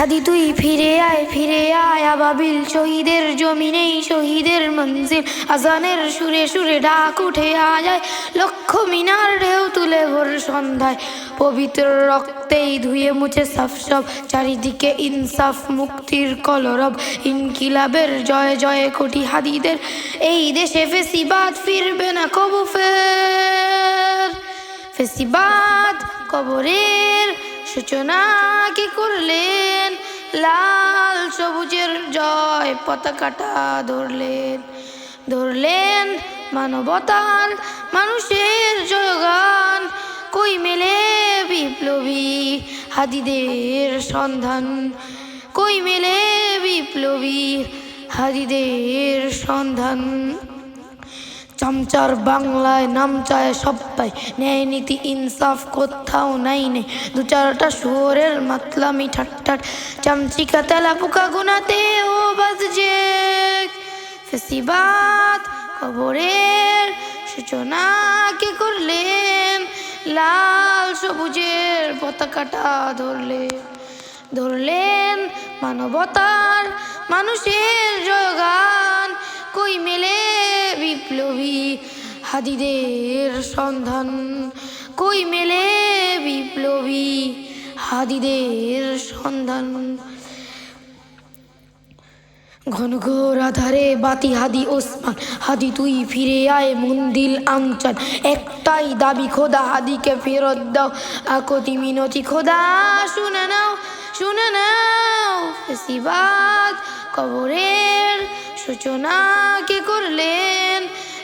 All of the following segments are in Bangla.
হাদি তুই ফিরে আয় আবাবিল শহীদের জমিনেই শহীদের মঞ্জিল আজানের সুরে সুরে ডাক উঠে আয় লক্ষ মিনার ঢেউ তুলে ভোর সন্ধ্যায় পবিত্র রক্তেই ধুয়ে মুছে সাফ সব চারিদিকে ইনসাফ মুক্তির কলরব ইনকিলাবের জয় জয় কোটি হাদিদের এই দেশে ফেসিবাদ ফিরবে না কবু ফের ফেসিবাদ কবরের সূচনা কি করলেন লাল সবুজের জয় পতাকাটা ধরলেন মানবতার মানুষের জয়গান কই মেলে বিপ্লবী হাদিদের সন্ধান কই মেলে বিপ্লবী হাদিদের সন্ধান চামচার বাংলায় নাম চায় সবাই ন্যায় নীতি ইনসাফ কোথাও নাই নেই দু চারটা শুয়োরের মাতলামি ঠাট্টাট চামচিকা তেলা পোকা গুনাতে ও বাজছে ফেসিবাদ কবরের সূচনা কি করলেন লাল সবুজের পতাকাটা ধরলেন মানবতার মানুষের জয়গান কই মেলে বিপ্লবী হাদিদের সন্ধান কই মেলে বিপ্লবী হাদিদের সন্ধান ঘন ঘোর আধারে বাতি হাদি ওসমান হাদি তুই ফিরে আয় মন্দিল আনচান একটাই দাবি খোদা হাদিকে ফেরত দাও আকতি মিনতি খোদা শুনে নাও ফেসিবাদ কবরের সূচনা কি করলেন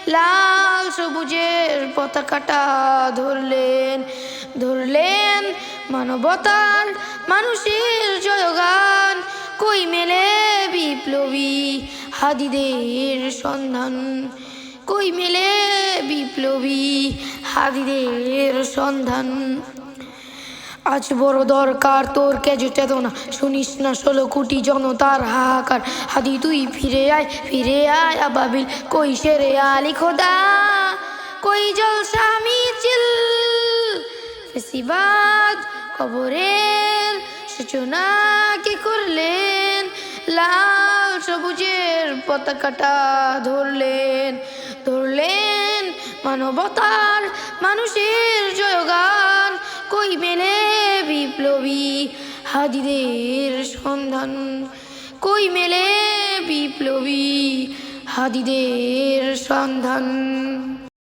লাল সবুজের পতাকাটা ধরলেন মানবতার মানুষের জয়গান কই মেলে বিপ্লবী হাদিদের সন্ধান কই মেলে বিপ্লবী হাদিদের সন্ধান আজ বড় দরকার তোর কেজো চেতনা শুনিস না 16 কোটি জনতার হাহাকার হাদি তুই ফিরে আয় আবাবিল কই শেরে আলী খোদা কই জলসা মিছিল ফেসিবাদ কবরের সূচনা কি করলেন লাল সবুজের পতাকাটা ধরলেন মানবতার মানুষের জয়গান কই মেলে বিপ্লবী হাদিদের সন্ধান কই মেলে বিপ্লবী হাদিদের সন্ধান।